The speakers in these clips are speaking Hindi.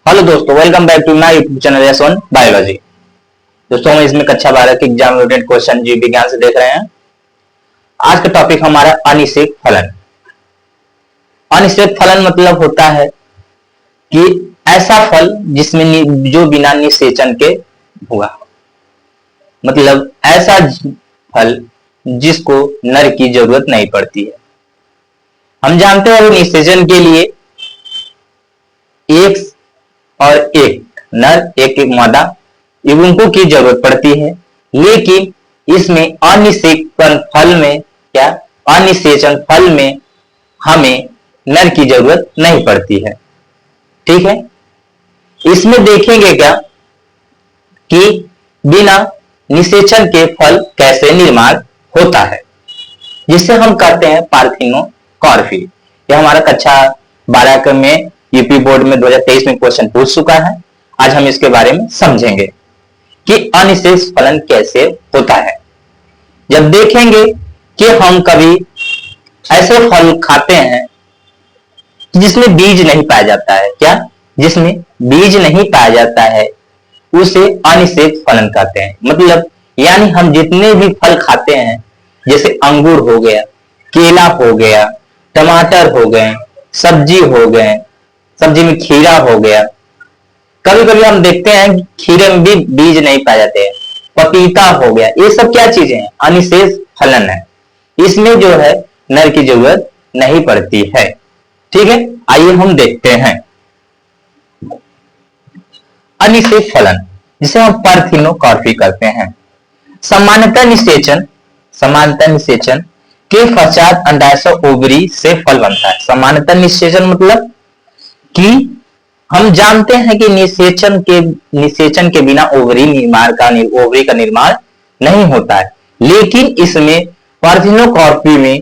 हेलो दोस्तों, welcome back to my YouTube channel एस1 बायोलॉजी। दोस्तों, हम इसमें कक्षा 12 के एग्जाम रिलेटेड क्वेश्चन जीव विज्ञान से देख रहे हैं। आज का टॉपिक हमारा अनिषेक फलन। अनिषेक फलन मतलब होता है कि ऐसा फल जिसमें जो बिना निषेचन के हुआ, मतलब ऐसा फल जिसको नर की जरूरत नहीं पड़ती है। हम जानते हैं निषेचन के लिए एक और एक नर एक मादा इनको की जरूरत पड़ती है, लेकिन इसमें अनिषेचन फल में क्या अनिषेचन फल में हमें नर की जरूरत नहीं पड़ती है। ठीक है, इसमें देखेंगे क्या कि बिना निषेचन के फल कैसे निर्माण होता है, जिसे हम कहते हैं पार्थिनोकॉर्फी। यह हमारा कक्षा 12 में यूपी बोर्ड में 2023 में क्वेश्चन पूछ चुका है। आज हम इसके बारे में समझेंगे कि अनिषेक फलन कैसे होता है। जब देखेंगे कि हम कभी ऐसे फल खाते हैं जिसमें बीज नहीं पाया जाता है, क्या जिसमें बीज नहीं पाया जाता है उसे अनिषेक फलन कहते हैं। मतलब यानी हम जितने भी फल खाते हैं, जैसे अंगूर हो गया, केला हो गया, टमाटर हो गए, सब्जी हो गए, सब्जी में खीरा हो गया, कभी कभी हम देखते हैं खीरे में भी बीज नहीं पाए जाते हैं, पपीता हो गया, ये सब क्या चीजें हैं? अनिषेक फलन है। इसमें जो है नर की जरूरत नहीं पड़ती है। ठीक है, आइए हम देखते हैं अनिषेक फलन, जिसे हम पार्थिनोकॉर्फी करते हैं। समानता निषेचन के पश्चात अंडाशय ओवरी से फल बनता है। समानता निषेचन मतलब कि हम जानते हैं कि निषेचन के बिना ओवरी का निर्माण नहीं होता है, लेकिन इसमें पार्थिनोकॉर्फी में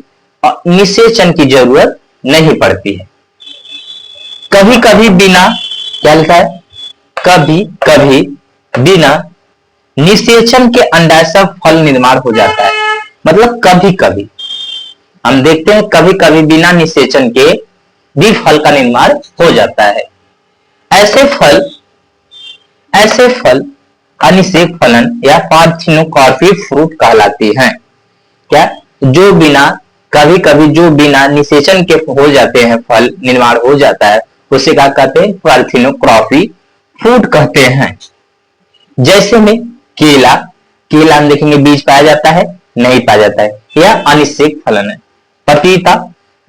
निषेचन की जरूरत नहीं पड़ती है। कभी कभी बिना क्या लिखा है, कभी कभी बिना निषेचन के अंडाशय फल निर्माण हो जाता है। मतलब कभी कभी हम देखते हैं कभी कभी बिना निषेचन के भी फल का निर्माण हो जाता है। ऐसे फल अनिषेक फलन या पार्थिनोकॉर्फी फ्रूट कहलाती हैं। क्या जो बिना कभी कभी जो बिना निषेचन के हो जाते हैं, फल निर्माण हो जाता है, उसे क्या कहते हैं? पार्थिनोकॉर्फी फ्रूट कहते हैं। जैसे में केला हम देखेंगे बीज पाया जाता है, नहीं पाया जाता है, यह अनिषेक फलन है।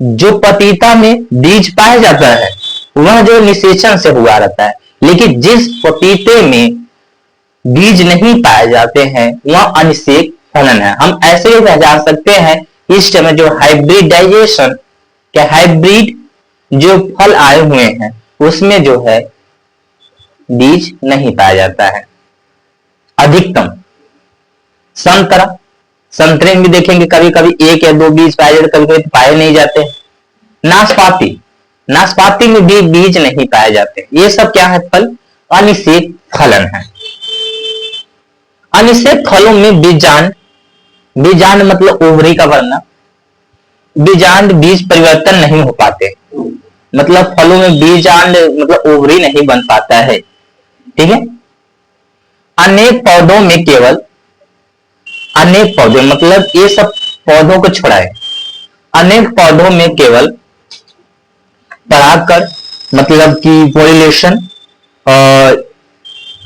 जो पपीता में बीज पाया जाता है वह जो निषेचन से हुआ रहता है, लेकिन जिस पपीते में बीज नहीं पाए जाते हैं वह अनिषेक फलन है। हम ऐसे ही पहचान सकते हैं इस समय जो हाइब्रिडाइजेशन क्या हाइब्रिड जो फल आए हुए हैं उसमें जो है बीज नहीं पाया जाता है। अधिकतम संतरे में भी देखेंगे कभी कभी एक या दो बीज पाए जाते, कभी कभी पाए नहीं जाते। नाशपाती में भी बीज नहीं पाए जाते। ये सब क्या है? फल अनिषेक फलन है। अनिषेक फलों में बीजांड मतलब ओवरी का बनना, बीज परिवर्तन नहीं हो पाते। मतलब फलों में बीजांड मतलब ओवरी नहीं बन पाता है। ठीक है, अनेक पौधे मतलब ये सब पौधों को छोड़ाए, अनेक पौधों में केवल परागकण मतलब कि पॉलिनेशन, और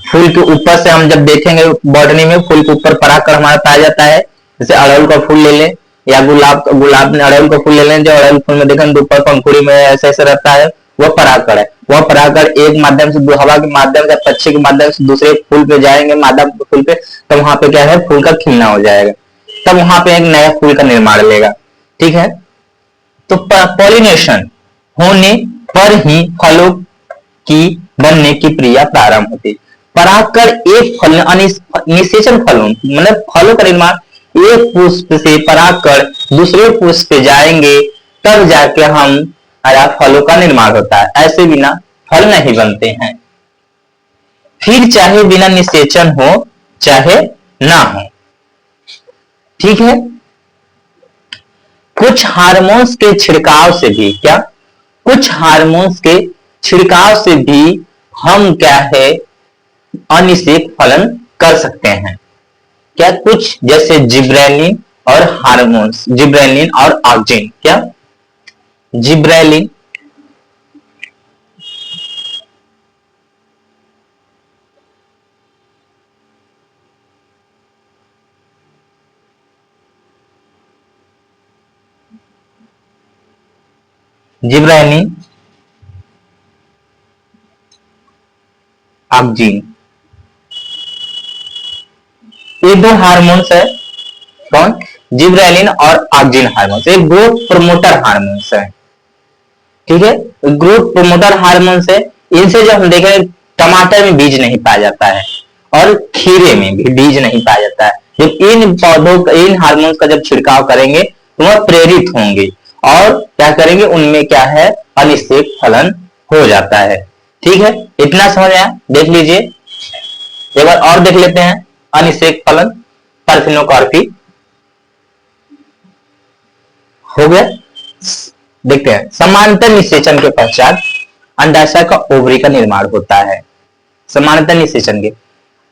फूल के ऊपर से हम जब देखेंगे बॉटनी में फूल के ऊपर परागकण हमारा पाया जाता है। जैसे अड़हुल का फूल ले लें या गुलाब में अड़हुल का फूल ले लें, जो अड़हुल फूल में देखें तो ऊपर पंखुड़ी में ऐसे ऐसे रहता है, वह परागकण है। वह परागकण एक माध्यम से हवा के माध्यम से पक्षी के माध्यम से दूसरे फूल पे जाएंगे, मादा फूल पे, तो वहां पे क्या है? फूल का खिलना हो जाएगा, तब वहां पे एक नया फूल का निर्माण लेगा। ठीक है, तो पॉलिनेशन होने पर ही फलों की बनने की क्रिया प्रारंभ होती है। परागकण एक फल निषेचन फलों मतलब फलों का निर्माण एक पुष्प से परागकण दूसरे पुष्प पे जाएंगे, तब जाके हम फलों का निर्माण होता है। ऐसे बिना फल नहीं बनते हैं। फिर चाहे बिना निषेचन हो चाहे ना हो। ठीक है, कुछ हार्मोन्स के छिड़काव से भी हम क्या है अनिषेक फलन कर सकते हैं। क्या कुछ जैसे जिब्रेलिन और हार्मोन्स, जिब्रेलिन और ऑक्सिन, क्या जिब्रेलिन जिब्रेलिन ऑक्सिन ये दो हार्मोन्स है। कौन? जिब्रेलिन और ऑक्सिन हार्मोन्स, ये ग्रोथ प्रोमोटर हार्मोन्स है। ठीक है, ग्रोथ प्रोमोटर हार्मोन्स है। इनसे जब हम देखें टमाटर में बीज नहीं पाया जाता है और खीरे में भी बीज नहीं पाया जाता है। जब इन पौधों का, इन हार्मोन्स का जब छिड़काव करेंगे तो वह प्रेरित होंगे और क्या करेंगे, उनमें क्या है अनिषेक फलन हो जाता है। ठीक है, इतना समझ आया? देख लीजिए एक बार और देख लेते हैं अनिषेक फलन। पार्थिनोकार्पी हो गया। देखते हैं समांतर निषेचन के पश्चात अंडाशय का ओवरी का निर्माण होता है। समांतर निषेचन के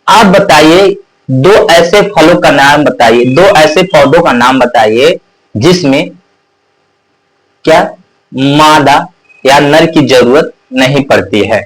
आप बताइए दो ऐसे फलों का नाम बताइए, दो ऐसे पौधों का नाम बताइए जिसमें क्या मादा या नर की जरूरत नहीं पड़ती है।